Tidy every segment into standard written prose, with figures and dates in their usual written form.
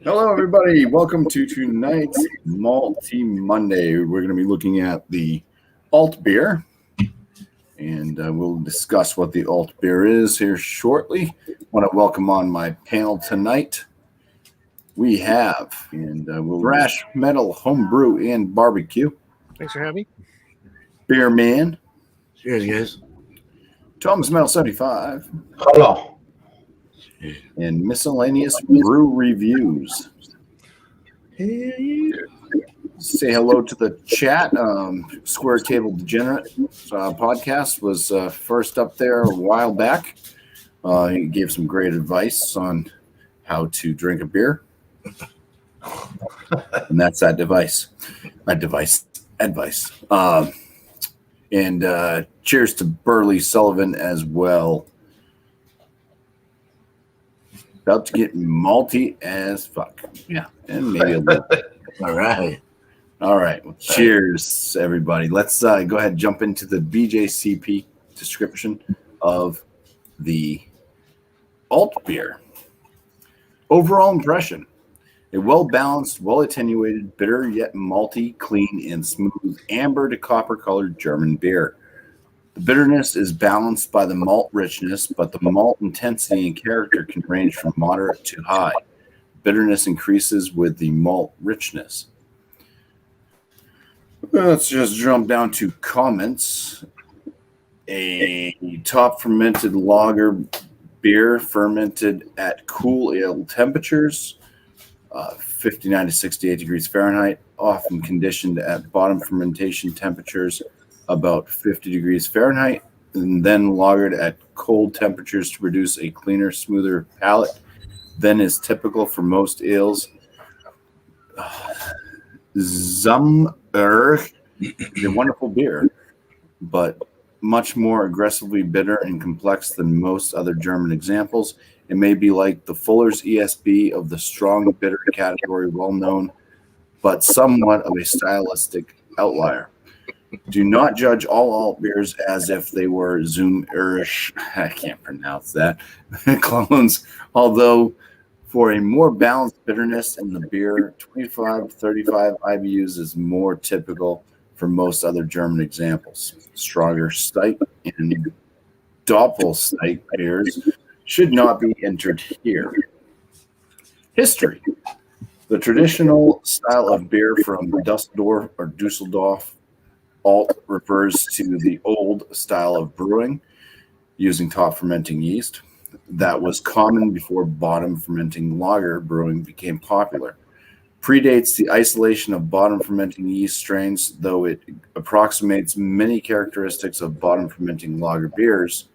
Hello, everybody. Welcome to tonight's Malty Monday. We're going to be looking at the alt beer, and we'll discuss what the alt beer is here shortly. I want to welcome on my panel tonight. We have, we'll thrash, metal, homebrew, and barbecue. Thanks for having me. Beer Man. Cheers, guys. Tom's Metal 75. Hello. And miscellaneous brew reviews. Say hello to the chat. Square Table Degenerate podcast was first up there a while back. He gave some great advice on how to drink a beer. And that's that advice. And cheers to Burley Sullivan as well. About to get malty as fuck. Yeah, and maybe a little bit. All right. Well, cheers, everybody. Let's go ahead and jump into the BJCP description of the alt beer. Overall impression: a well-balanced, well-attenuated, bitter yet malty, clean, and smooth amber to copper-colored German beer. The bitterness is balanced by the malt richness, but the malt intensity and character can range from moderate to high. Bitterness increases with the malt richness. Let's just jump down to comments. A top fermented lager beer fermented at cool ale temperatures, 59 to 68 degrees Fahrenheit, often conditioned at bottom fermentation temperatures, about 50 degrees Fahrenheit, and then lagered at cold temperatures to produce a cleaner, smoother palate than is typical for most ales. Zumberg is a wonderful beer, but much more aggressively bitter and complex than most other German examples. It may be like the Fuller's ESB of the strong bitter category, well known, but somewhat of a stylistic outlier. Do not judge all alt beers as if they were Zoom Irish, I can't pronounce that, clones, although for a more balanced bitterness in the beer, 25 to 35 IBUs is more typical for most other German examples. Stronger Stike and Doppelstike beers should not be entered here. History. The traditional style of beer from Dusseldorf alt refers to the old style of brewing using top fermenting yeast that was common before bottom fermenting lager brewing became popular. Predates the isolation of bottom fermenting yeast strains, though it approximates many characteristics of bottom fermenting lager beers.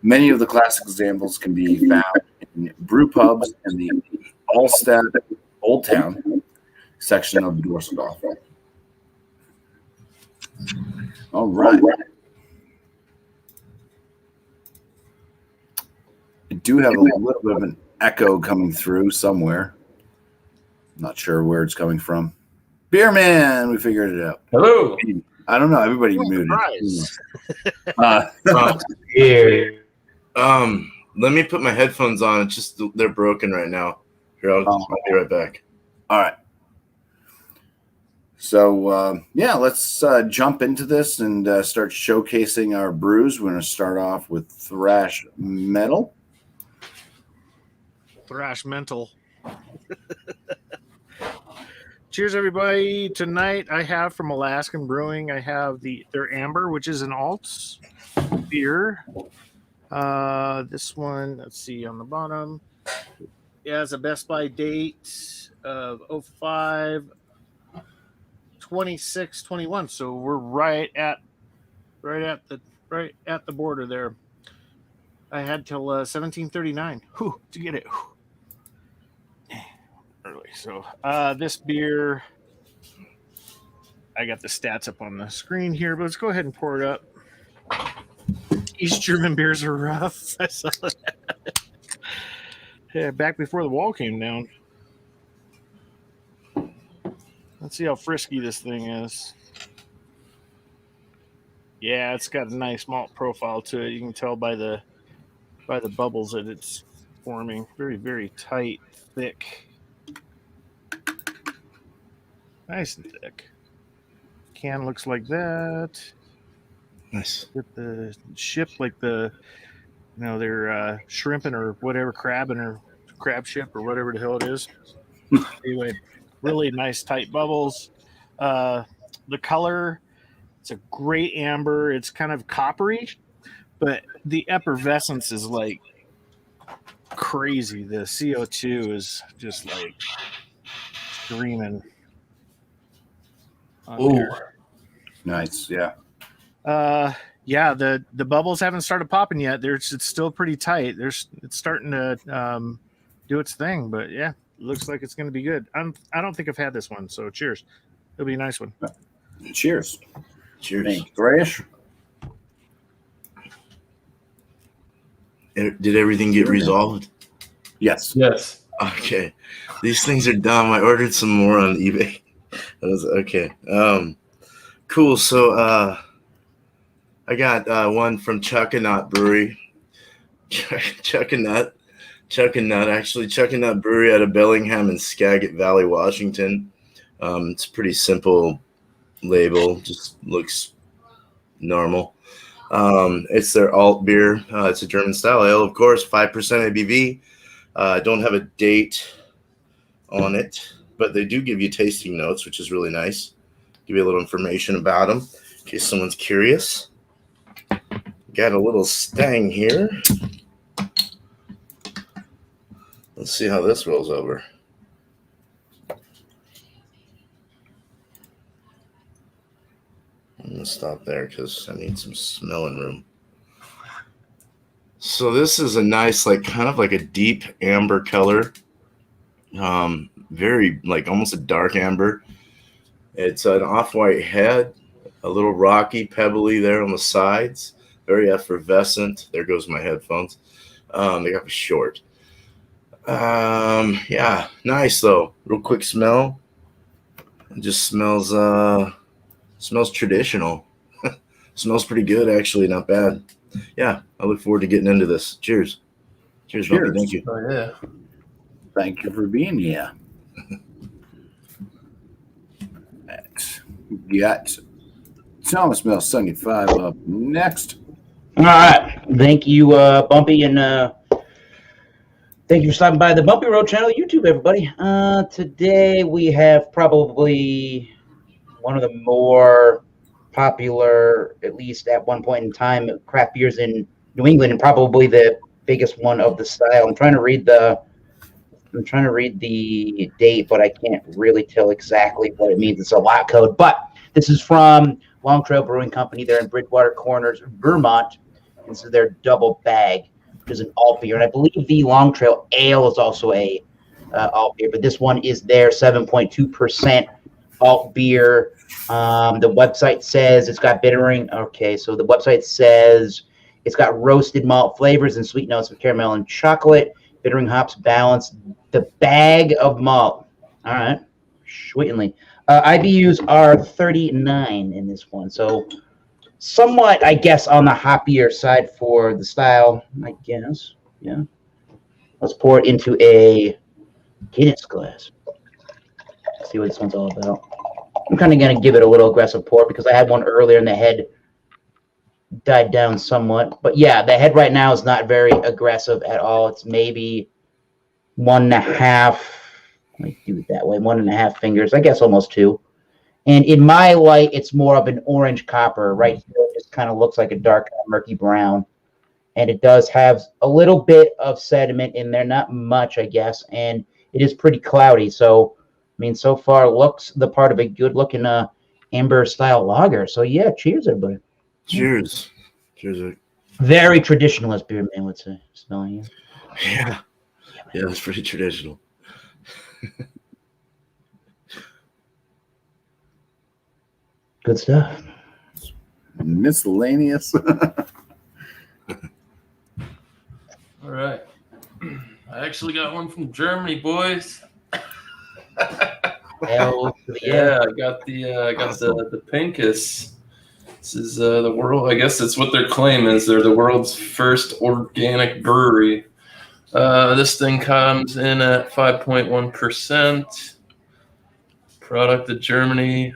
Many of the classic examples can be found in brew pubs in the Allstadt Old Town section of Dusseldorf. All right. I do have a little bit of an echo coming through somewhere. Not sure where it's coming from. Beer Man, we figured it out. Hello. I don't know. Everybody muted. Here. Let me put my headphones on. It's just they're broken right now. Here, I'll be right back. All right. So, let's jump into this and start showcasing our brews. We're going to start off with Thrash Metal. Thrash Mental. Cheers, everybody. Tonight I have from Alaskan Brewing, I have their Amber, which is an alt beer. This one, let's see on the bottom. It has a Best By date of 05/26/21. So we're right at the border there. I had till 1739 to get it. Early. So this beer, I got the stats up on the screen here, but let's go ahead and pour it up. East German beers are rough. I saw that. Yeah, back before the wall came down. Let's see how frisky this thing is. Yeah, it's got a nice malt profile to it. You can tell by the bubbles that it's forming. Very, very tight, thick. Nice and thick. Can looks like that. Nice. With the ship, like they're shrimping or whatever, crabbing or crab ship or whatever the hell it is. Anyway, really nice tight bubbles. The color, it's a great amber. It's kind of coppery, but the effervescence is like crazy. The CO2 is just like screaming. Ooh. Nice. Yeah. Yeah, the bubbles haven't started popping yet. It's still pretty tight. It's starting to do its thing, but yeah, looks like it's going to be good. I don't think I've had this one, so cheers. It'll be a nice one. Cheers. Cheers. Thanks, Thresh. Did everything get resolved? Yes. Yes. Okay. These things are dumb. I ordered some more on eBay. That was okay. Cool. So I got one from Chuck and Nut Brewery. Chuck and Nut Brewery out of Bellingham and Skagit Valley, Washington. It's a pretty simple label, just looks normal. It's their alt beer. It's a German style ale, of course, 5% ABV. Don't have a date on it, but they do give you tasting notes, which is really nice. Give you a little information about them in case someone's curious. Got a little stang here. Let's see how this rolls over. I'm going to stop there because I need some smelling room. So this is a nice, like kind of like a deep amber color. Very like almost a dark amber. It's an off-white head, a little rocky, pebbly there on the sides. Very effervescent. There goes my headphones. They got me short. Yeah, nice though. Real quick smell. It just smells traditional. Smells pretty good actually, not bad. Yeah, I look forward to getting into this. Cheers. Cheers, BuMpY. Thank you. Oh yeah. Thank you for being here. We got Tell Smell 75 up next. All right. Thank you, BuMpY, and thank you for stopping by the BuMpY Road channel, YouTube, everybody. Today we have probably one of the more popular, at least at one point in time, craft beers in New England, and probably the biggest one of the style. I'm trying to read the date, but I can't really tell exactly what it means. It's a lot code, but this is from Long Trail Brewing Company. They're in Bridgewater Corners, Vermont. This is their double bag, which is an alt beer, and I believe the Long Trail Ale is also a alt beer, but this one is their 7.2% alt beer. The website says it's got bittering. Okay, so the website says it's got roasted malt flavors and sweet notes of caramel and chocolate. Bittering hops balance the bag of malt. All right, sweetly. IBUs are 39 in this one, so somewhat, I guess, on the hoppier side for the style, I guess. Yeah. Let's pour it into a Guinness glass. See what this one's all about. I'm kind of going to give it a little aggressive pour because I had one earlier and the head died down somewhat. But yeah, the head right now is not very aggressive at all. It's maybe 1.5. Let me do it that way. 1.5 fingers, I guess almost 2. And in my light, it's more of an orange copper. Right here, it just kind of looks like a dark, murky brown. And it does have a little bit of sediment in there, not much, I guess. And it is pretty cloudy. So, I mean, so far looks the part of a good-looking amber-style lager. So, yeah, cheers, everybody. Cheers. Cheers. Very traditionalist beer, man, would say. Smelling it. Yeah. Yeah, it's pretty traditional. Good stuff. Miscellaneous. All right. I actually got one from Germany, boys. Hell to the Yeah, I got the Pinkus. This is the world. I guess that's what their claim is. They're the world's first organic brewery. This thing comes in at 5.1%. Product of Germany.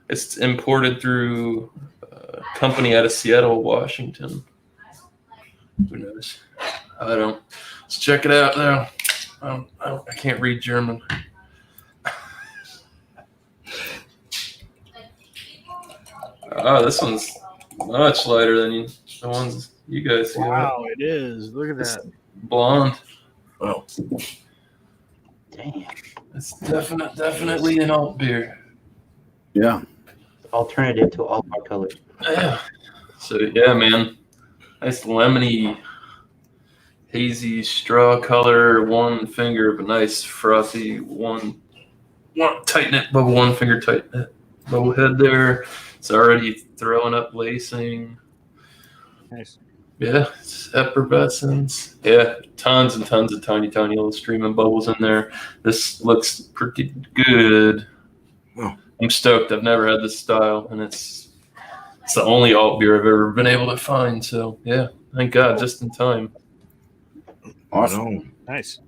It's imported through a company out of Seattle, Washington. Who knows? I don't. Let's check it out now. I can't read German. Oh, this one's much lighter than the ones you guys see. Wow, it is. Look at that. Blonde. Oh, Damn. It's definitely an alt beer. Yeah. Alternative to all our colors. Yeah. So yeah, man. Nice lemony, hazy straw color. One finger of a nice frothy one tighten it, bubble one finger tighten it. Bubble head there. It's already throwing up lacing. Nice. Yeah, it's effervescence. Yeah, tons and tons of tiny little streaming bubbles in there. This looks pretty good. Oh. I'm stoked. I've never had this style, and it's the only alt beer I've ever been able to find. So yeah, thank God, just in time. Awesome. Nice.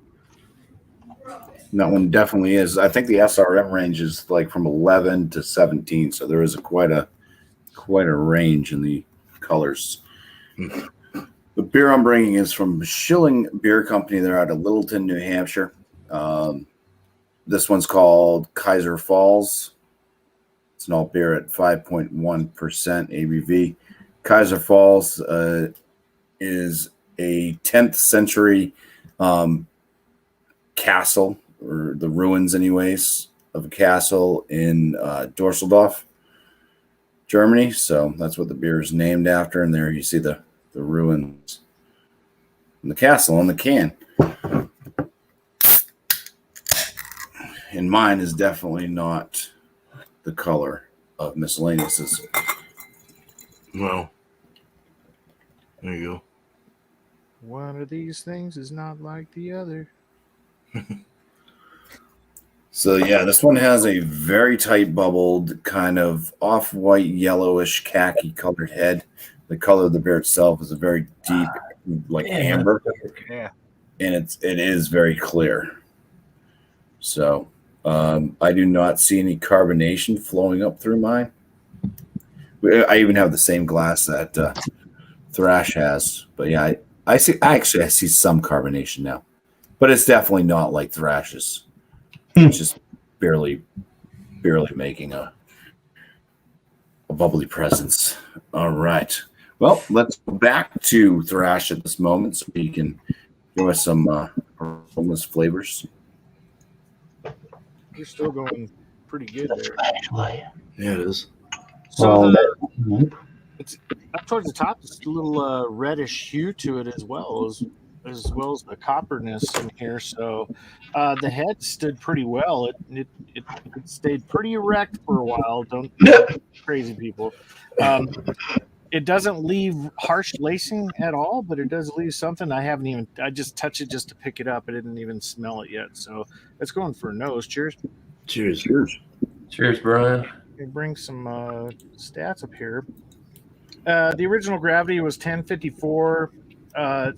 That one definitely is. I think the SRM range is like from 11 to 17, so there is quite a range in the colors. The beer I'm bringing is from Schilling Beer Company. They're out of Littleton, New Hampshire. This one's called Kaiser Falls. It's an alt beer at 5.1% ABV. Kaiser Falls is a 10th century castle, or the ruins anyways, of a castle in Dusseldorf, Germany. So that's what the beer is named after. And there you see the ruins and the castle on the can. And mine is definitely not the color of Miscellaneous's. well, there you go. One of these things is not like the other. So yeah, this one has a very tight bubbled, kind of off-white, yellowish, khaki colored head. The color of the beer itself is a very deep, like amber, Yeah. and it is very clear. So I do not see any carbonation flowing up through mine. I even have the same glass that Thrash has, but yeah, I see some carbonation now, but it's definitely not like Thrash's. It's just barely making a bubbly presence. All right. Well, let's go back to Thrash at this moment so he can give us some homeless flavors. You're still going pretty good there. Flashlight. Yeah, it is. So Well, it's up towards the top. It's a little reddish hue to it as well as the copperness in here. So the head stood pretty well. It stayed pretty erect for a while. Don't crazy people. It doesn't leave harsh lacing at all, but it does leave something. I just touched it just to pick it up. I didn't even smell it yet. So it's going for a nose. Cheers. Cheers. Cheers, Brian. Let me bring some stats up here. The original gravity was 1054.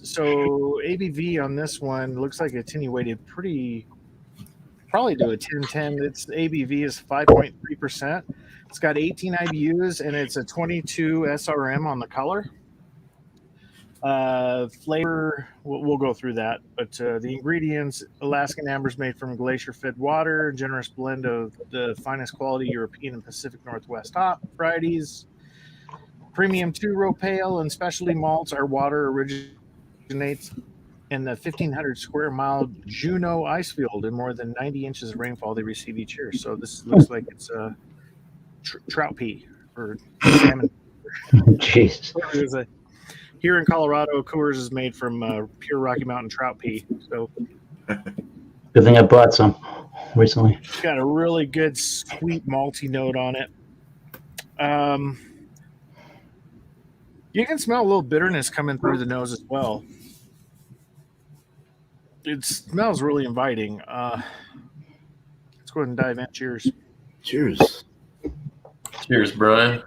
So ABV on this one looks like it's attenuated probably to a 1010. Its ABV is 5.3%. It's got 18 IBUs and it's a 22 SRM on the color. Flavor, we'll go through that, but the ingredients: Alaskan ambers made from glacier-fed water, generous blend of the finest quality European and Pacific Northwest hop varieties, premium two-row pale and specialty malts. Our water originates in the 1,500 square mile Juneau ice field and more than 90 inches of rainfall they receive each year. So this looks like it's a trout pea or salmon. jeez. Here in Colorado, Coors is made from pure Rocky Mountain trout pea. So Good thing I bought some recently. it's got a really good sweet malty note on it. You can smell a little bitterness coming through the nose as well. It smells really inviting. Let's go ahead and dive in. Cheers. Cheers. Cheers, Brian.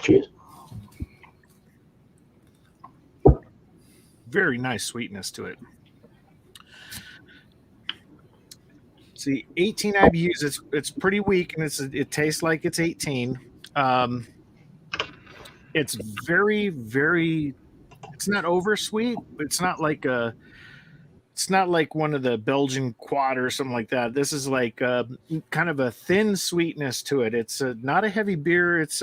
Cheers. very nice sweetness to it. See, 18 IBUs. It's pretty weak, and it tastes like it's 18. It's very, very. It's not over sweet, but it's not like one of the Belgian quad or something like that. This is like kind of a thin sweetness to it. It's not a heavy beer. It's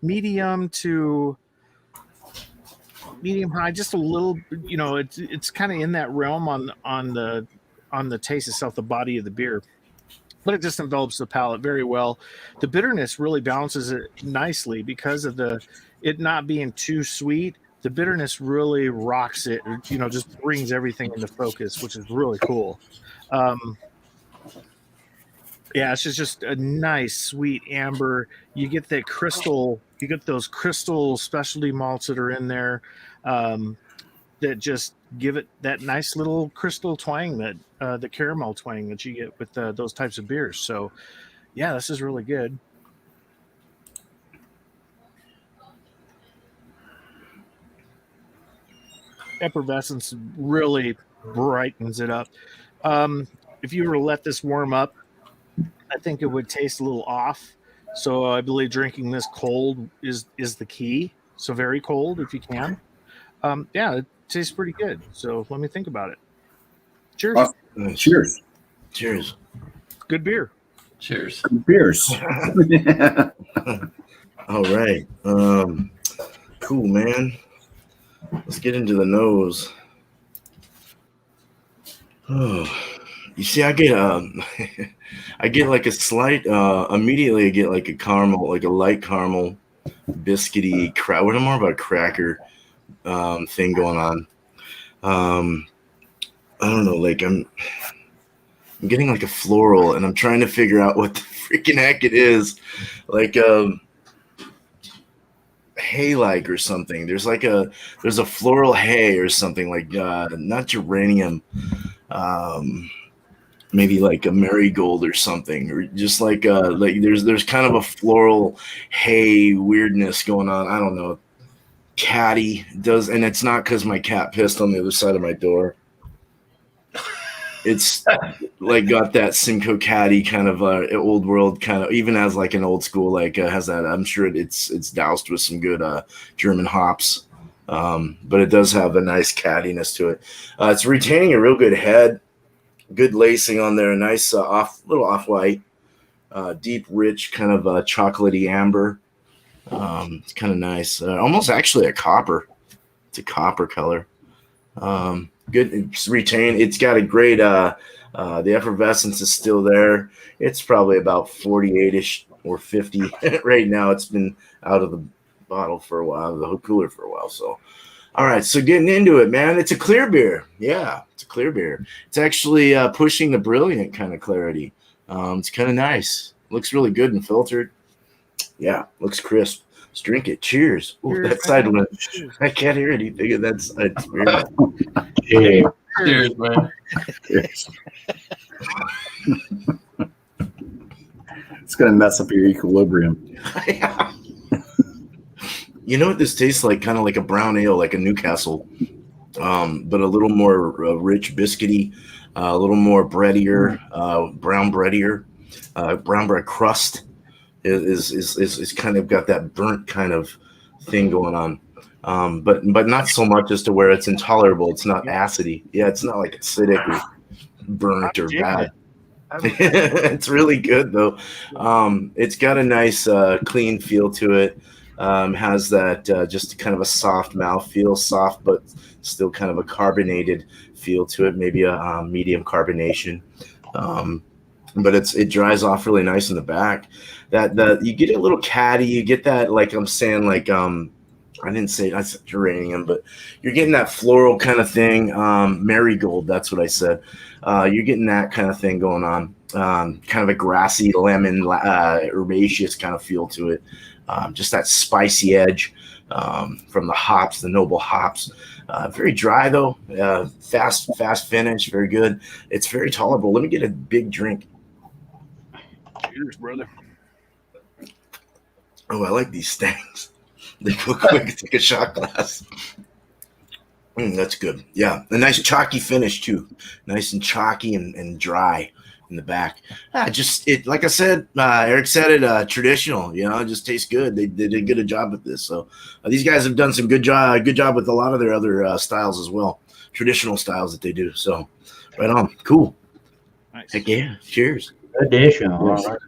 medium to medium high, just a little. It's kind of in that realm on the taste itself, the body of the beer. But it just envelops the palate very well. The bitterness really balances it nicely because of it not being too sweet. The bitterness really rocks it, just brings everything into focus, which is really cool. Yeah, it's just a nice, sweet amber. You get those crystal specialty malts that are in there that just give it that nice little crystal twang, that the caramel twang that you get with those types of beers. So, yeah, this is really good. Effervescence really brightens it up. If you were to let this warm up, I think it would taste a little off. So I believe drinking this cold is the key. So very cold if you can. Yeah, it tastes pretty good. So let me think about it. Cheers. Cheers. Cheers. Good beer. Cheers. Good beers. All right. Cool, man. Let's get into the nose. Oh, you see, I get I get like a slight. Immediately, I get like a caramel, like a light caramel, biscuity. What more of a cracker thing going on. I don't know. Like I'm getting like a floral, and I'm trying to figure out what the freaking heck it is. Like hay-like or something. There's a floral hay or something, like not geranium, maybe like a marigold or something, or just like there's kind of a floral hay weirdness going on. I don't know. Catty does, and it's not because my cat pissed on the other side of my door. It's like got that Simcoe Caddy kind of old world kind of, even as like an old school, like has that. I'm sure it's doused with some good German hops, but it does have a nice cattiness to it. It's retaining a real good head, good lacing on there, a nice little off-white, deep, rich kind of chocolatey amber. It's kind of nice, almost actually a copper. It's a copper color. Good, it's retained. It's got a great the effervescence is still there. It's probably about 48ish or 50 right now. It's been out of the bottle for a while, the cooler for a while. So all right, so getting into it, man. It's a clear beer. Yeah, it's a clear beer. It's actually pushing the brilliant kind of clarity. It's kind of nice. Looks really good and filtered. Yeah, looks crisp. Let's drink it. Cheers. Ooh, Cheers, that side man. one. Cheers. I can't hear anything. That's weird. Yeah. Cheers, man. Cheers. It's gonna mess up your equilibrium. You know what this tastes like? Kind of like a brown ale, like a Newcastle, but a little more rich, biscuity, a little more breadier, brown breadier, brown bread crust is kind of got that burnt kind of thing going on, but not so much as to where it's intolerable. It's not acidy. Yeah, it's not like acidic or burnt or bad. It's really good though. It's got a nice clean feel to it. Has that just kind of a soft mouthfeel, soft but still kind of a carbonated feel to it, maybe a medium carbonation. But it dries off really nice in the back. That you get a little catty, you get that, like I'm saying, like I didn't say that's geranium, but you're getting that floral kind of thing. Marigold, that's what I said. You're getting that kind of thing going on. Kind of a grassy, lemon, herbaceous kind of feel to it. Just that spicy edge from the hops, the noble hops. Very dry though, fast finish, very good. It's very tolerable. Let me get a big drink. Cheers, brother. Oh, I like these stangs. They go quick. Take a shot glass. That's good. Yeah, a nice chalky finish too. Nice and chalky and dry in the back. Just it, like I said, Eric said it. Traditional, it just tastes good. They did a good job with this. So these guys have done some good job with a lot of their other styles as well, traditional styles that they do. So right on, cool. Nice. Heck yeah! Cheers. Additional.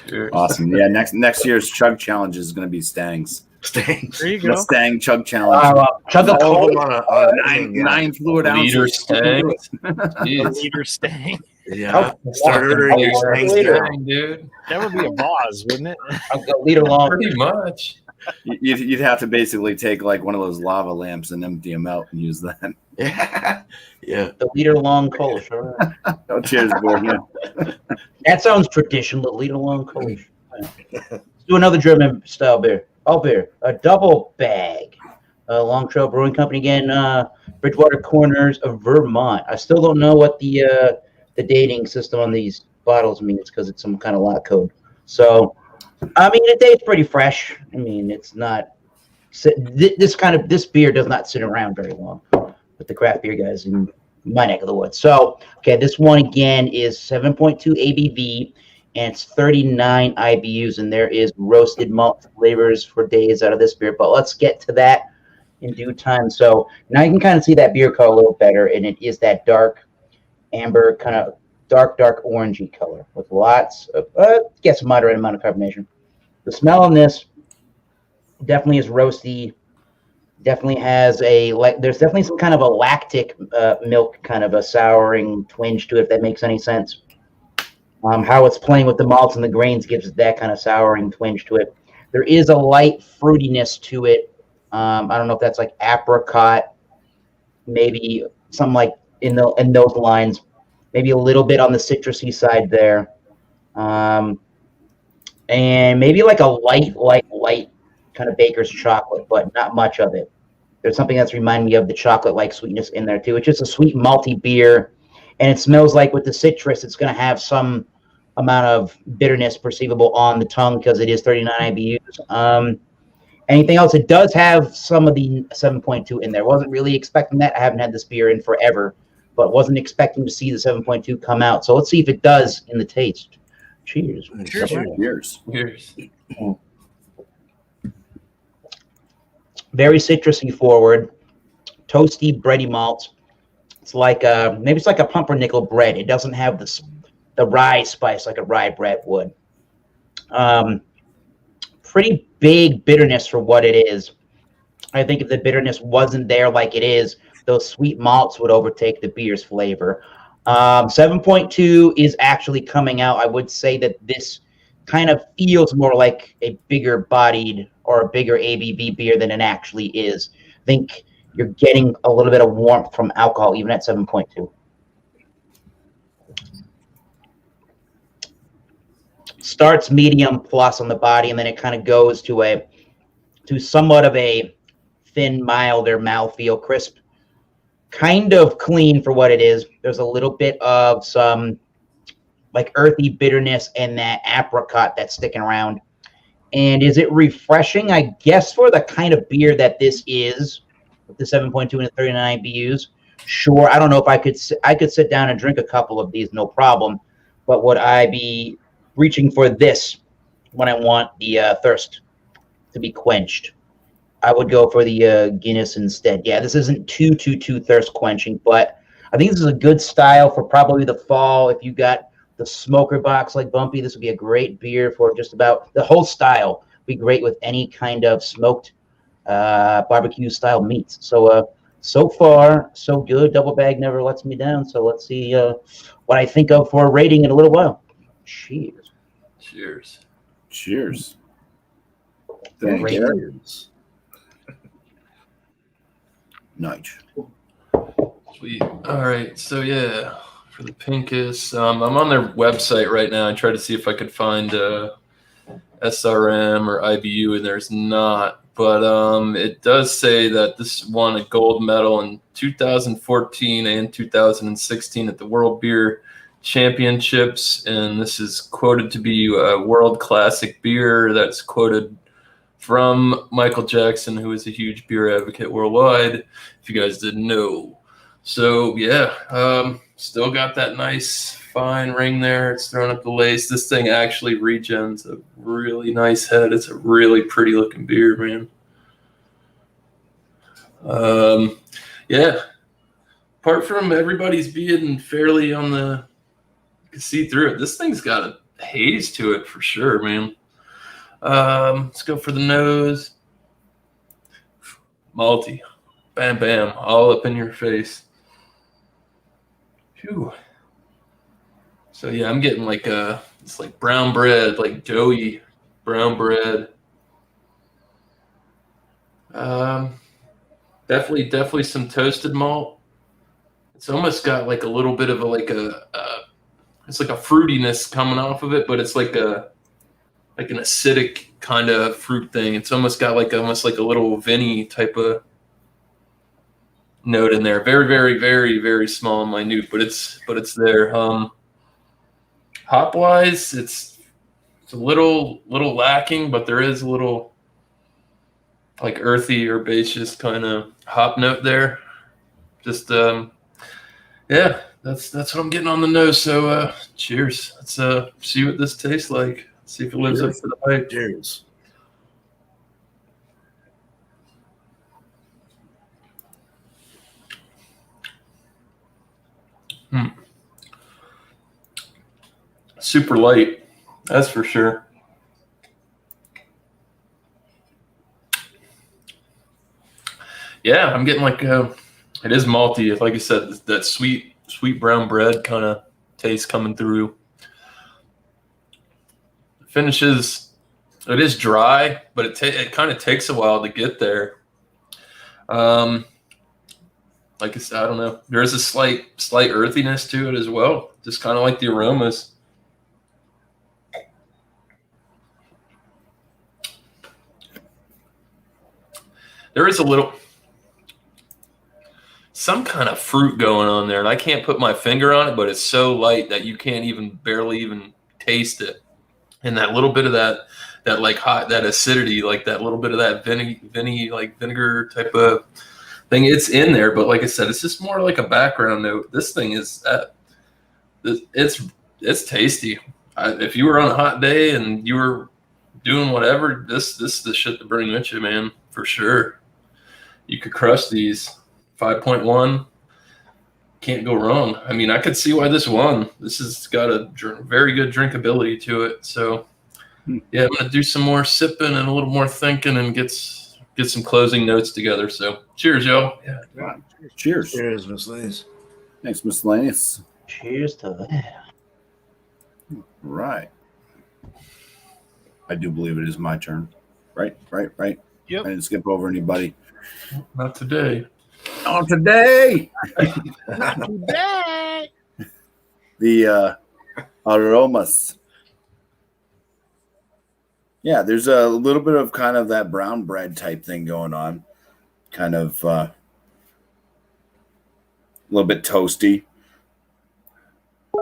Cheers. Awesome. Yeah, next year's chug challenge is going to be Stangs. Thanks. There you The go. Stang chug challenge. Chug a All of cold. them on a Nine, yeah. 9 fluid Leader ounces. Stangs. The Jeez. leader staying. Yeah. Oh, Start ordering your oh, Stangs later. now. Dang, dude. That would be a boss, wouldn't it? I'll go leader long. Pretty much. You'd have to basically take like one of those lava lamps and empty them out and use that. Yeah. Yeah. The leader long Kolsch. Sure. Oh, cheers, Gordon. That sounds traditional. The leader long Kolsch. Let's do another German style beer. Alt beer, a double bag. Long Trail Brewing Company again. Bridgewater Corners of Vermont. I still don't know what the dating system on these bottles means because it's some kind of lot code. So, I mean, it tastes pretty fresh. I mean, it's not this beer does not sit around very long with the craft beer guys in my neck of the woods. So, okay, this one again is 7.2 ABV and it's 39 IBUs, and there is roasted malt flavors for days out of this beer. But let's get to that in due time. So now you can kind of see that beer color a little better, and it is that dark amber, kind of dark orangey color with lots of, gets a moderate amount of carbonation. The smell on this definitely is roasty. Definitely has there's definitely some kind of a lactic milk, kind of a souring twinge to it, if that makes any sense. How it's playing with the malts and the grains gives it that kind of souring twinge to it. There is a light fruitiness to it. I don't know if that's like apricot, maybe something like in those lines. Maybe a little bit on the citrusy side there. And maybe like a light kind of baker's chocolate, but not much of it. There's something that's reminding me of the chocolate-like sweetness in there too. It's just a sweet malty beer, and it smells like with the citrus, it's going to have some amount of bitterness perceivable on the tongue because it is 39 IBUs. Anything else? It does have some of the 7.2 in there. Wasn't really expecting that. I haven't had this beer in forever, but wasn't expecting to see the 7.2 come out. So let's see if it does in the taste. Cheers. Cheers. Cheers. Very citrusy forward, toasty, bready malts. It's like maybe it's like a pumpernickel bread. It doesn't have the rye spice like a rye bread would. Pretty big bitterness for what it is. I think if the bitterness wasn't there like it is, those sweet malts would overtake the beer's flavor. 7.2 is actually coming out. I would say that this kind of feels more like a bigger bodied or a bigger ABV beer than it actually is. I think you're getting a little bit of warmth from alcohol, even at 7.2. Starts medium plus on the body, and then it kind of goes to somewhat of a thin, milder mouthfeel, crisp, kind of clean for what it is. There's a little bit of some like earthy bitterness and that apricot that's sticking around. And is it refreshing? I guess for the kind of beer that this is, with the 7.2 and the 39 IBUs, sure. I don't know if I could sit down and drink a couple of these, no problem. But would I be reaching for this when I want the thirst to be quenched? I would go for the Guinness instead. Yeah, this isn't too thirst quenching, but I think this is a good style for probably the fall. If you got the smoker box like BuMpY, this would be a great beer for just about the whole style. Be great with any kind of smoked barbecue style meats. So so far so good. Double bag never lets me down. So let's see what I think of for a rating in a little while. Cheers. Cheers. Cheers. Thank you. Nice. Sweet. All right. So yeah, for the Pinkus, I'm on their website right now. I tried to see if I could find SRM or IBU, and there's not. But it does say that this won a gold medal in 2014 and 2016 at the World Beer Championships, and this is quoted to be a world classic beer that's quoted from Michael Jackson, who is a huge beer advocate worldwide, if you guys didn't know. So yeah, still got that nice fine ring there. It's throwing up the lace. This thing actually regens a really nice head. It's a really pretty looking beer, man. Yeah, apart from everybody's being fairly on the, you can see through it, this thing's got a haze to it for sure, man. Let's go for the nose. Malty. Bam, bam, all up in your face. Phew. So yeah, I'm getting like it's like brown bread, like doughy brown bread. Definitely some toasted malt. It's almost got like a little bit of it's like a fruitiness coming off of it, but it's like an acidic kind of fruit thing. It's almost got almost like a little vinny type of note in there. Very, very, very, very small and minute, but it's there. Hop wise, it's a little lacking, but there is a little like earthy, herbaceous kind of hop note there. Just yeah, that's what I'm getting on the nose. So cheers. Let's see what this tastes like. See if it lives up to the hype. Cheers. Super light, that's for sure. Yeah, I'm getting like it is malty. Like I said, that sweet brown bread kind of taste coming through. Finishes, it is dry, but it kind of takes a while to get there. Like I said, I don't know. There is a slight earthiness to it as well, just kind of like the aromas. There is some kind of fruit going on there, and I can't put my finger on it, but it's so light that you can't barely even taste it. And that little bit of that like hot, that acidity, like that little bit of that vinny like vinegar type of thing, it's in there. But like I said, it's just more like a background note. This thing is it's tasty. If you were on a hot day and you were doing whatever, this is the shit to bring with you, man, for sure. You could crush these. 5.1, can't go wrong. I mean, I could see why this won. This has got a very good drinkability to it. So, yeah, I'm gonna do some more sipping and a little more thinking and get some closing notes together. So, cheers, y'all. Yeah. Cheers. Cheers, miscellaneous. Thanks, miscellaneous. Cheers to that. Right. I do believe it is my turn. Right. Yep. I didn't skip over anybody. Not today. Oh, today. Today. The aromas. Yeah, there's a little bit of kind of that brown bread type thing going on. Kind of a little bit toasty. A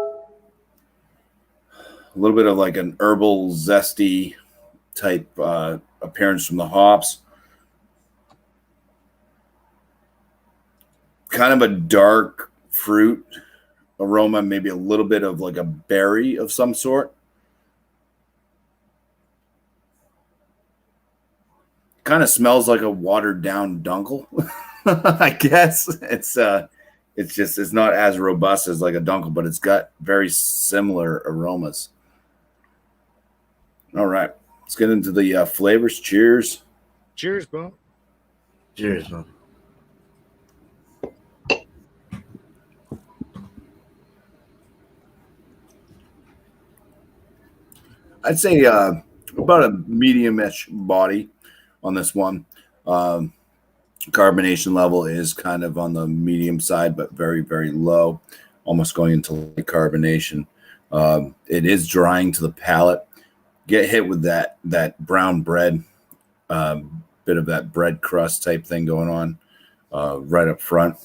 little bit of like an herbal zesty type appearance from the hops. Kind of a dark fruit aroma, maybe a little bit of like a berry of some sort. Kind of smells like a watered down dunkel. I guess it's not as robust as like a dunkel, but it's got very similar aromas. All right, let's get into the flavors. Cheers. Cheers, Bo. Cheers, man. I'd say about a medium-ish body on this one. Carbonation level is kind of on the medium side, but very, very low, almost going into light carbonation. It is drying to the palate. Get hit with that brown bread, bit of that bread crust type thing going on right up front.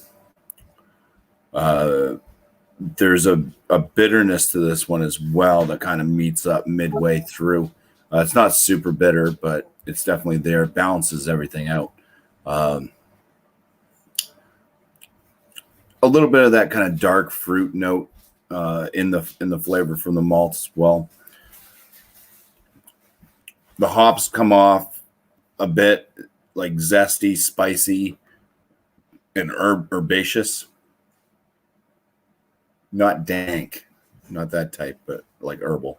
There's a bitterness to this one as well that kind of meets up midway through. It's not super bitter, but it's definitely there. It balances everything out. A little bit of that kind of dark fruit note in the flavor from the malts as well. The hops come off a bit like zesty, spicy, and herbaceous. Not dank, not that type, but like herbal.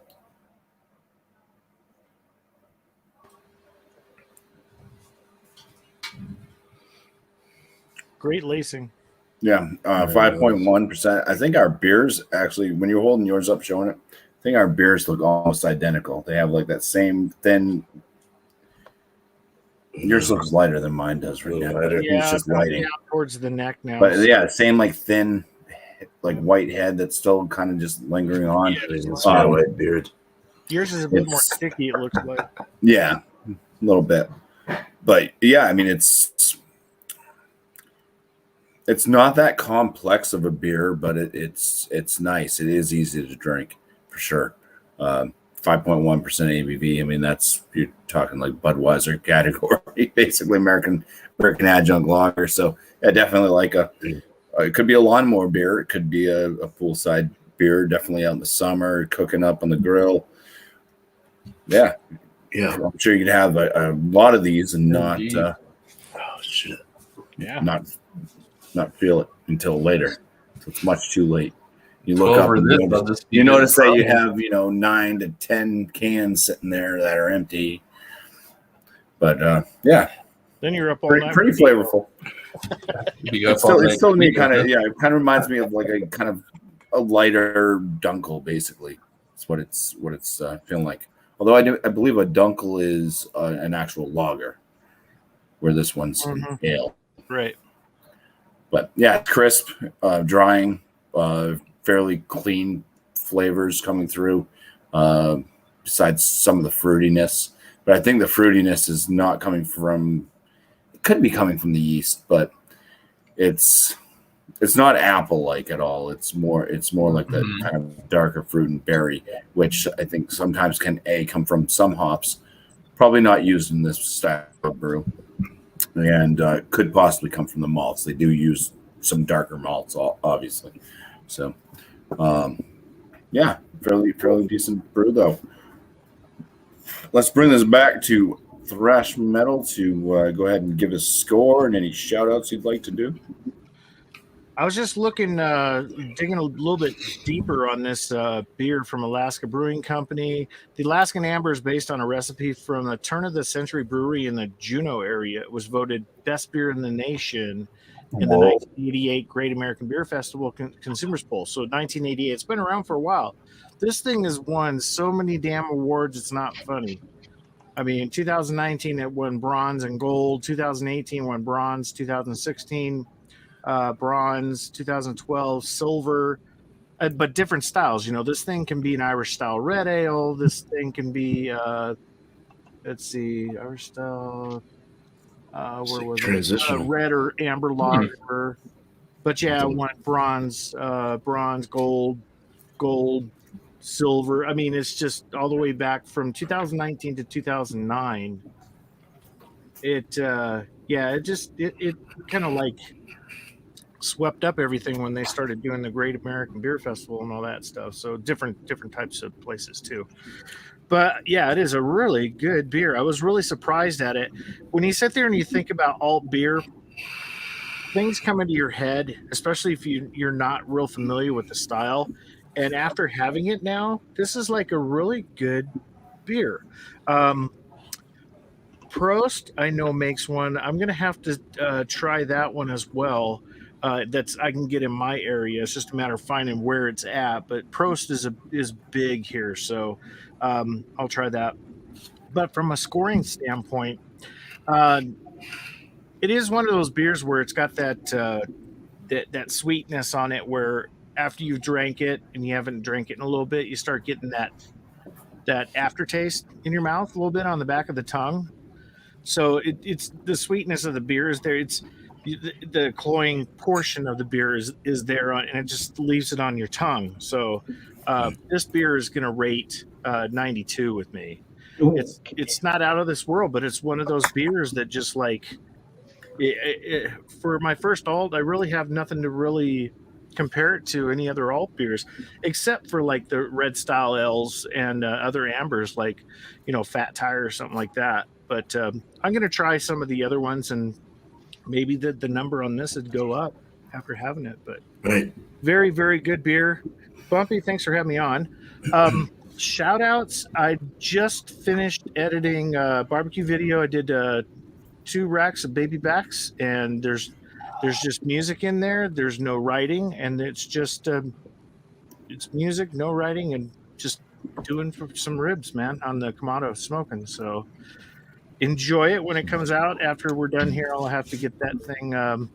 Great lacing. Yeah, 5.1%. I think our beers actually, when you're holding yours up, showing it, I think our beers look almost identical. They have like that same thin. Yours looks lighter than mine does right now. Lighter. Yeah, It's just down lighting. towards the neck now. But yeah, same like thin, like white head that's still kind of just lingering on. It's my white beard. Yours is a bit more sticky, it looks like. Yeah, a little bit. But yeah, I mean, it's not that complex of a beer, but it's nice. It is easy to drink for sure. 5.1% ABV. I mean, that's, you're talking like Budweiser category, basically American adjunct lager. So yeah, definitely like it could be a lawnmower beer. It could be a poolside beer, definitely out in the summer, cooking up on the grill. Yeah. Yeah. I'm sure you could have a lot of these and not Oh shit. Yeah. not feel it until later. So it's much too late. You look up Over and this, you I'll notice, just be you notice that you problem. have 9 to 10 cans sitting there that are empty. But yeah, Then you're up all pretty night. flavorful. You got It's still neat. Kind of, yeah. It kind of reminds me of like a kind of a lighter dunkel. Basically, it's what it's feeling like. Although I believe a dunkel is an actual lager, where this one's an ale. Right. But yeah, crisp, drying, fairly clean flavors coming through. Besides some of the fruitiness, but I think the fruitiness is not coming from. It could be coming from the yeast, but it's not apple-like at all. It's more like the kind of darker fruit and berry, which I think sometimes can come from some hops, probably not used in this style of brew, and could possibly come from the malts. They do use some darker malts, obviously. So, yeah, fairly decent brew though. Let's bring this back to Thrash Metal to go ahead and give a score and any shout outs you'd like to do. I was just looking, digging a little bit deeper on this beer from Alaska Brewing Company. The Alaskan Amber is based on a recipe from a turn-of-the-century brewery in the Juneau area. It was voted best beer in the nation in the 1988 Great American Beer Festival Consumers Poll. So 1988, it's been around for a while. This thing has won so many damn awards, it's not funny. I mean, 2019, it won bronze and gold. 2018 won bronze. 2016, bronze. 2012, silver. But different styles. This thing can be an Irish style red ale. This thing can be, let's see, Irish style. Where was it? Red or amber lager. But yeah, I won bronze, gold, silver. I mean, it's just all the way back from 2019 to 2009. It kind of like swept up everything when they started doing the Great American Beer Festival and all that stuff. So different types of places too. But yeah, it is a really good beer. I was really surprised at it. When you sit there and you think about alt beer, things come into your head, especially if you're not real familiar with the style. And after having it now, this is like a really good beer. Prost, I know, makes one. I'm going to have to try that one as well. That's I can get in my area. It's just a matter of finding where it's at. But Prost is big here, so I'll try that. But from a scoring standpoint, it is one of those beers where it's got that sweetness on it, where after you've drank it and you haven't drank it in a little bit, you start getting that aftertaste in your mouth a little bit on the back of the tongue. So it's the sweetness of the beer is there. It's the cloying portion of the beer is there, and it just leaves it on your tongue. So this beer is going to rate 92 with me. it's not out of this world, but it's one of those beers that just like for my first alt, I really have nothing to really compare it to any other alt beers, except for like the red style ales and other ambers, like Fat Tire or something like that. But I'm gonna try some of the other ones, and maybe the number on this would go up after having it. But Right. very, very good beer. BuMpY, thanks for having me on. Shout outs. I just finished editing a barbecue video. I did 2 racks of baby backs, and there's just music in there. There's no writing, and it's just it's music, no writing, and just doing some ribs, man, on the Kamado smoking. So enjoy it when it comes out. After we're done here, I'll have to get that thing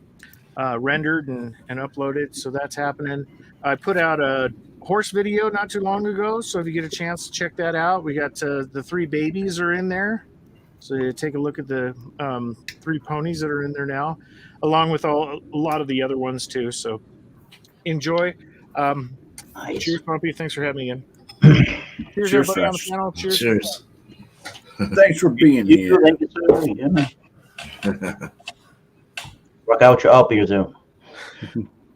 rendered and uploaded. So that's happening. I put out a horse video not too long ago, so if you get a chance to check that out, we got the 3 babies are in there. So you take a look at the 3 ponies that are in there now, along with a lot of the other ones too. So enjoy. Nice. Cheers, BuMpY. Thanks for having me in. Cheers, everybody on the panel. Cheers. Cheers. Thanks for being You here. too, thank you, sir. Yeah. Rock out your alt beer too.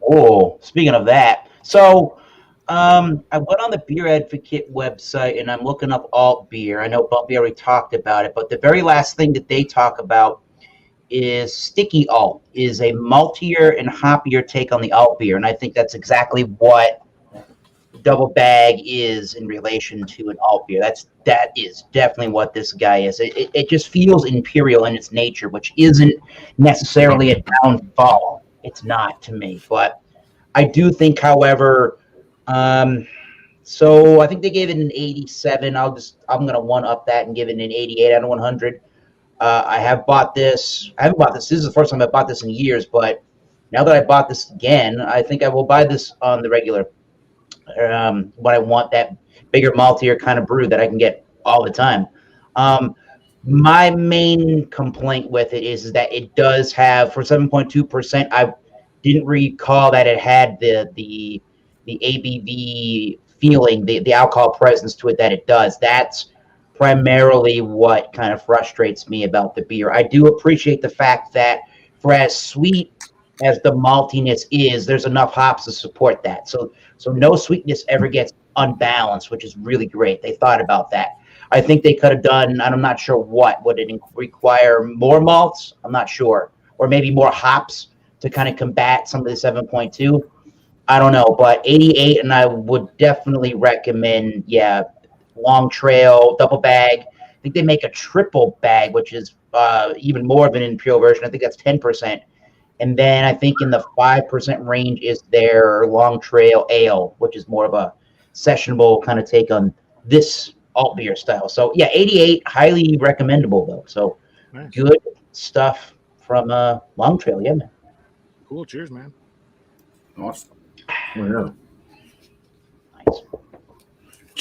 Oh, speaking of that, so I went on the Beer Advocate website and I'm looking up alt beer. I know BuMpY already talked about it, but the very last thing that they talk about is sticky alt, is a maltier and hoppier take on the alt beer, and I think that's exactly what double bag is in relation to an alt beer. That is definitely what this guy is. It just feels imperial in its nature, which isn't necessarily a downfall. It's not to me, but I do think, however, so I think they gave it an 87. I'm gonna one up that and give it an 88 out of 100. I have bought this. I haven't bought this. This is the first time I bought this in years, but now that I bought this again, I think I will buy this on the regular. When I want that bigger maltier kind of brew that I can get all the time. My main complaint with it is that it does have, for 7.2%, I didn't recall that it had the ABV feeling, the alcohol presence to it that it does. That's primarily what kind of frustrates me about the beer. I do appreciate the fact that for as sweet as the maltiness is, there's enough hops to support that. So no sweetness ever gets unbalanced, which is really great. They thought about that. I think they could have done, and I'm not sure what. Would it require more malts? I'm not sure. Or maybe more hops to kind of combat some of the 7.2. I don't know, but 88, and I would definitely recommend, Long Trail, double bag. I think they make a triple bag, which is even more of an imperial version. I think that's 10%. And then I think in the 5% range is their Long Trail Ale, which is more of a sessionable kind of take on this alt beer style. So, 88, highly recommendable, though. So, Nice. Good stuff from Long Trail. Yeah, man. Cool. Cheers, man. Awesome. Oh, yeah. Nice.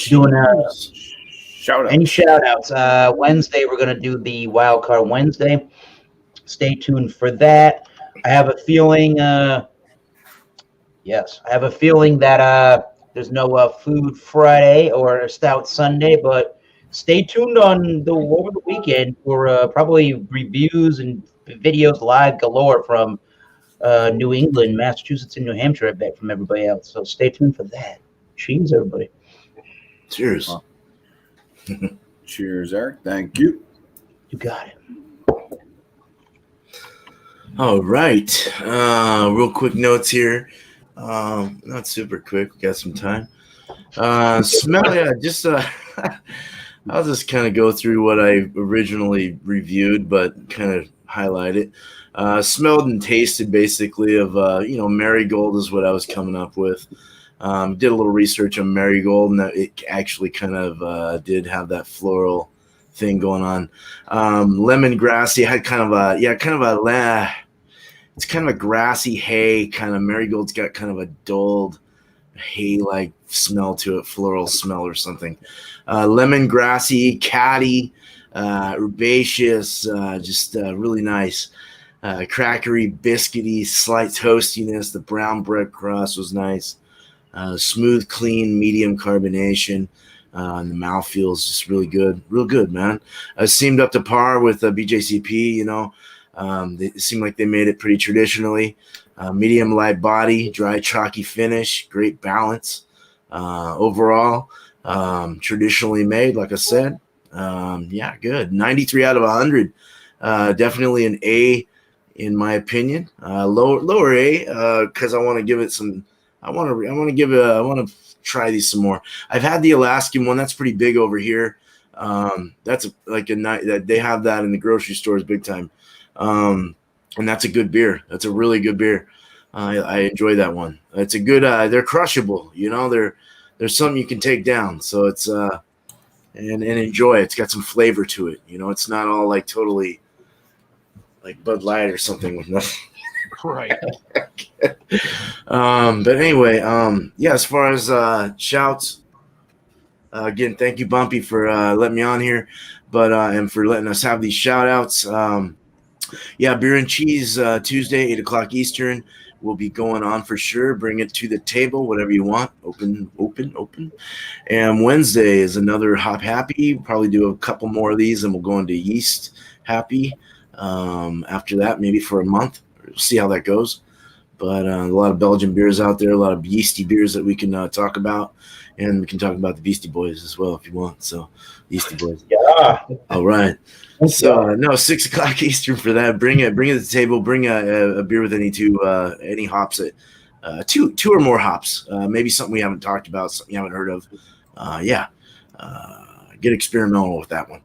Doing Shout out. any shout outs. Wednesday, we're going to do the Wild Card Wednesday. Stay tuned for that. I have a feeling, that there's no Food Friday or a Stout Sunday, but stay tuned on over the weekend for probably reviews and videos live galore from New England, Massachusetts, and New Hampshire, I bet, from everybody else. So stay tuned for that. Cheers, everybody. Cheers. Cheers, Eric. Thank you. You got it. All right. Real quick notes here. Not super quick. We got some time. Smell, I'll just kind of go through what I originally reviewed, but kind of highlight it. Smelled and tasted basically of, Marigold is what I was coming up with. Did a little research on Marigold, and it actually kind of did have that floral thing going on. Lemongrassy had it's kind of a grassy hay kind of. Marigold's got kind of a dulled hay-like smell to it, floral smell or something. Lemongrassy, catty, herbaceous, just really nice. Crackery, biscuity, slight toastiness. The brown bread crust was nice. Smooth, clean, medium carbonation. And the mouth feels just really good, real good, man. Seemed up to par with BJCP. You know, they seemed like they made it pretty traditionally. Medium light body, dry chalky finish, great balance overall. Traditionally made, like I said. Yeah, good. 93 out of 100. Definitely an A, in my opinion. Lower A, because I want to give it some. I want to try these some more. I've had the Alaskan one. That's pretty big over here. That's like a night that they have that in the grocery stores big time. And that's a good beer. That's a really good beer. I enjoy that one. It's a good. They're crushable. You know, there's something you can take down. So it's and enjoy it. It's got some flavor to it. You know, it's not all like totally like Bud Light or something with nothing. Right. But anyway, yeah, as far as shouts, again, thank you, BuMpY, for letting me on here, but and for letting us have these shout outs. Yeah, Beer and Cheese Tuesday, 8 o'clock Eastern. Will be going on for sure. Bring it to the table, whatever you want. Open. And Wednesday is another Hop Happy. Probably do a couple more of these, and we'll go into Yeast Happy. After that, maybe for a month. We'll see how that goes. But a lot of Belgian beers out there, a lot of yeasty beers that we can talk about. And we can talk about the Beastie Boys as well if you want. So, Beastie Boys. Yeah. All right. So, no, 6 o'clock Eastern for that. Bring it to the table. Bring a beer with any hops. Two or more hops. Maybe something we haven't talked about, something you haven't heard of. Yeah. Get experimental with that one.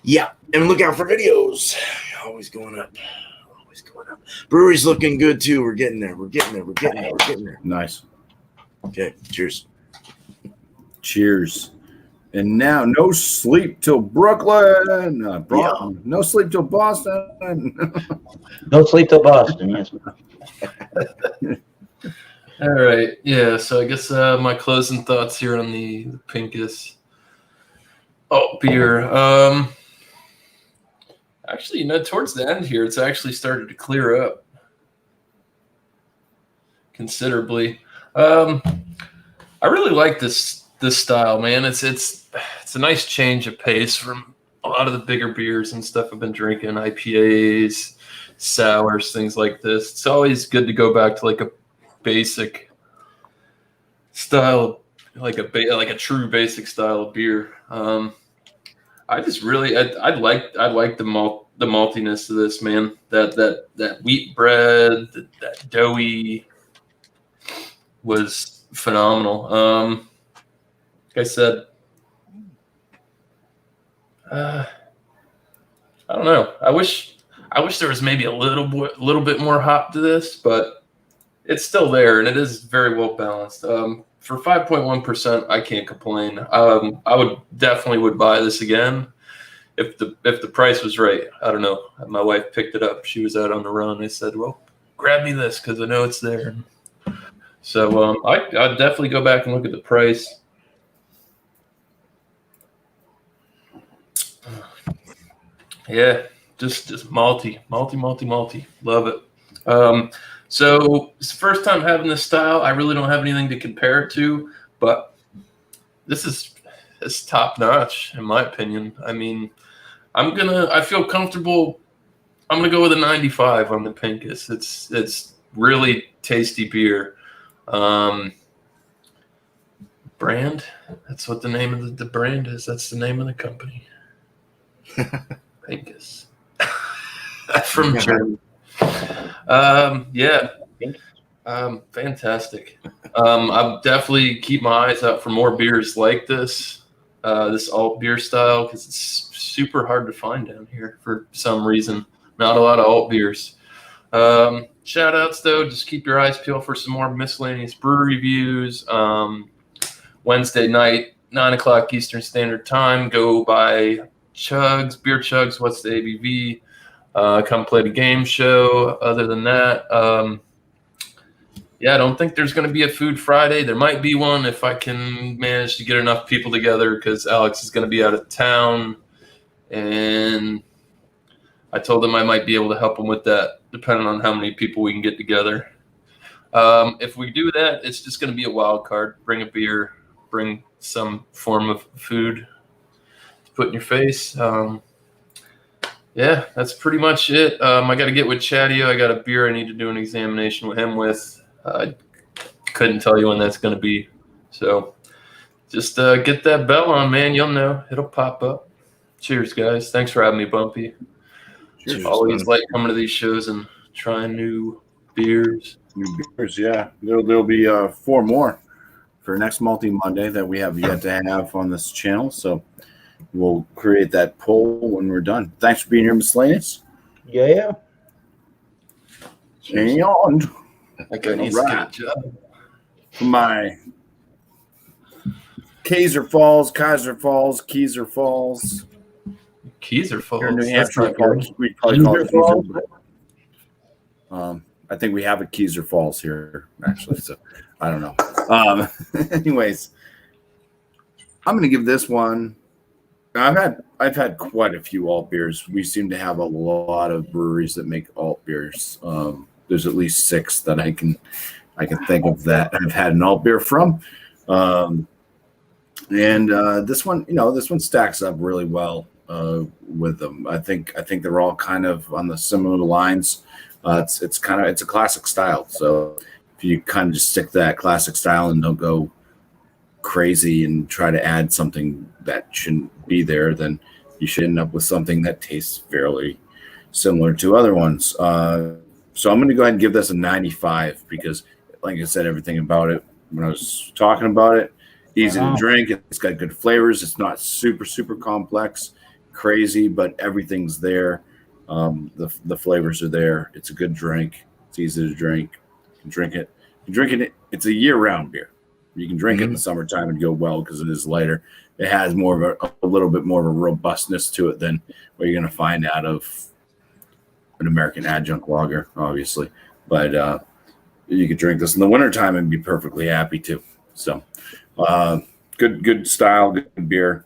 Yeah. And look out for videos. Always going up. Brewery's looking good too. We're getting there. Nice. Okay. Cheers. Cheers. And now, no sleep till Brooklyn. No sleep till Boston. No sleep till Boston. Yes. All right. Yeah. So I guess my closing thoughts here on the Pincus beer. Actually, towards the end here, it's actually started to clear up considerably. I really like this style, man. It's a nice change of pace from a lot of the bigger beers and stuff I've been drinking, IPAs, sours, things like this. It's always good to go back to like a basic style, like a true basic style of beer. I just really, I like the maltiness of this, man. That wheat bread, that doughy was phenomenal. Like I said, I don't know. I wish there was maybe a little bit more hop to this, but it's still there and it is very well balanced. For 5.1%, I can't complain. I would definitely buy this again if the price was right. I don't know. My wife picked it up. She was out on the run. I said, "Well, grab me this because I know it's there." So I'd definitely go back and look at the price. Yeah, just malty. Love it. So it's the first time having this style. I really don't have anything to compare it to, but it's top notch in my opinion. I mean, I feel comfortable. I'm gonna go with a 95 on the Pincus. It's really tasty beer. Brand. That's what the name of the brand is. That's the name of the company. Pincus. From Germany. Yeah. Fantastic. I'll definitely keep my eyes out for more beers like this Altbier-style, because it's super hard to find down here for some reason. Not a lot of alt beers. Shout outs though, just keep your eyes peeled for some more miscellaneous brewery reviews. Wednesday night, 9 o'clock Eastern Standard Time. Go by Beer Chugs. What's the ABV? Come play the game show. Other than that, I don't think there's going to be a Food Friday. There might be one if I can manage to get enough people together, because Alex is going to be out of town, and I told him I might be able to help him with that, depending on how many people we can get together. If we do that, it's just going to be a wild card. Bring a beer, bring some form of food to put in your face. Yeah, that's pretty much it. I got to get with Chatio. I got a beer I need to do an examination with him with. I couldn't tell you when that's going to be. So just get that bell on, man. You'll know. It'll pop up. Cheers, guys. Thanks for having me, Bumpy. Cheers, Always man. like coming to these shows and trying new beers. New beers, yeah. There'll be 4 more for next Malty Monday that we have yet to have on this channel. So we'll create that poll when we're done. Thanks for being here, Miscellaneous. Yeah. Hang on. That guy needs All to get right. a job. My Kaiser Falls, Kaiser Falls. Keys are full. Here in New That's Hampshire, not good. we probably call it Kaiser Falls? Kaiser. I think we have a Kaiser Falls here, actually. So I don't know. Anyways, I'm going to give this one. I've had quite a few alt beers. We seem to have a lot of breweries that make alt beers. There's at least 6 that I can think of that I've had an alt beer from. This one stacks up really well with them. I think they're all kind of on the similar lines. It's a classic style. So if you kind of just stick to that classic style and don't go crazy and try to add something that shouldn't be there, then you should end up with something that tastes fairly similar to other ones. So I'm going to go ahead and give this a 95 because, like I said, everything about it when I was talking about it, easy to drink. It's got good flavors. It's not super, super complex, crazy, but everything's there. The flavors are there. It's a good drink. It's easy to drink. You can drink it. It's a year-round beer. You can drink it in the summertime and go well because it is lighter. It has more of a little bit more of a robustness to it than what you're going to find out of an American adjunct lager, obviously. But you could drink this in the wintertime and be perfectly happy too. So good style, good beer,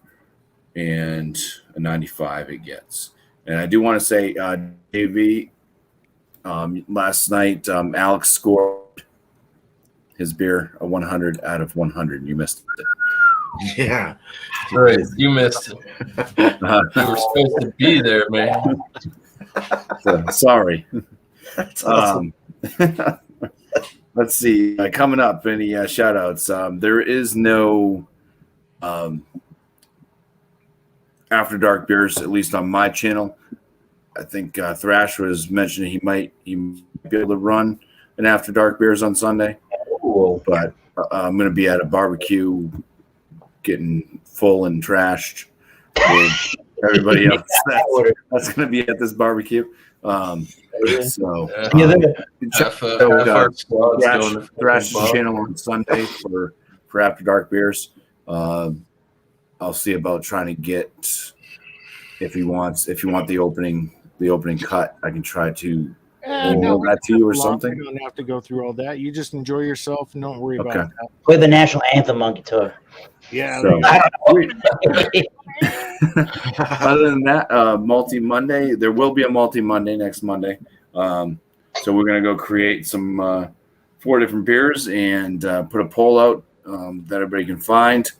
and a 95 it gets. And I do want to say, JV, last night Alex scored his beer a 100 out of 100. You missed it. Yeah. Right, you missed it. You were supposed to be there, man. So, sorry. That's awesome. Let's see. Coming up, any shout outs? There is no After Dark beers, at least on my channel. I think Thrash was mentioning he might be able to run an After Dark beers on Sunday. Cool. But I'm going to be at a barbecue getting full and trashed with everybody else that's going to be at this barbecue. So Half our squad's going to Thrash's Bob. channel on Sunday for After Dark beers. I'll see about trying to get if you want the opening cut, I can try to email that to you or something. You don't have to go through all that. You just enjoy yourself and don't worry about Okay. that. Play the national anthem on guitar. Yeah. So, there you other than that, Malty Monday, there will be a Malty Monday next Monday. So we're going to go create some 4 different beers and put a poll out that everybody can find.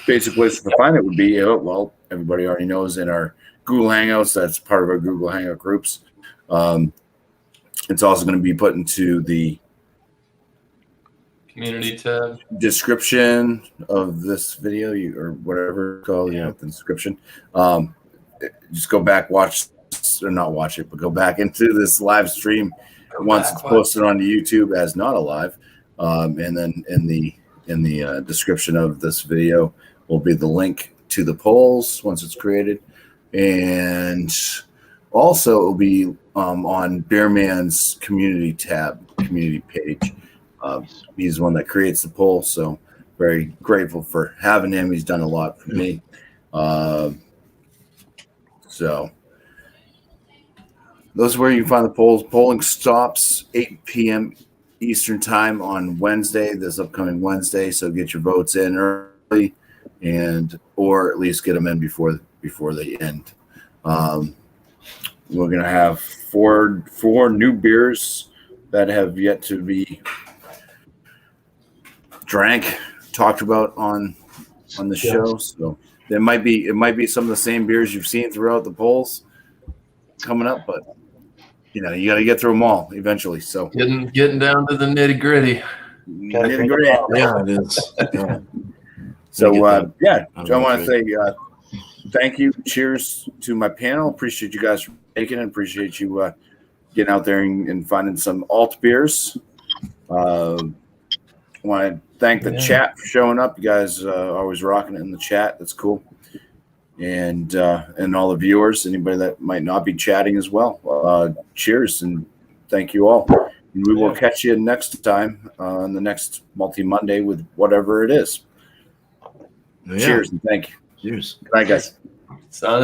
Basic ways to find it would be, well, everybody already knows in our Google Hangouts, that's part of our Google Hangout groups. It's also going to be put into the Community tab. description of this video, or whatever it's called, the description. Just go back, watch, or not watch it, but go back into this live stream once it's posted onto YouTube as not alive. And then in the description of this video will be the link to the polls once it's created. And also it will be on Beerman's community page. He's the one that creates the poll, so very grateful for having him. He's done a lot for me. So those are where you can find the polls. Polling stops 8 p.m. Eastern time on Wednesday, this upcoming Wednesday. So get your votes in early, or at least get them in before they end. We're gonna have four new beers that have yet to be drank, talked about on the show. So it might be some of the same beers you've seen throughout the polls coming up, but you got to get through them all eventually. So Getting down to the nitty gritty. nitty-gritty. Yeah, it is. Yeah. So I don't want to say thank you. Cheers to my panel. Appreciate you guys for making it. Appreciate you getting out there and finding some alt beers. I want to thank the chat for showing up. You guys always rocking it in the chat. That's cool. And all the viewers, anybody that might not be chatting as well. Cheers and thank you all. And we will catch you next time on the next Multi Monday with whatever it is. Yeah. Cheers and thank you. Cheers. Good night, guys. Signing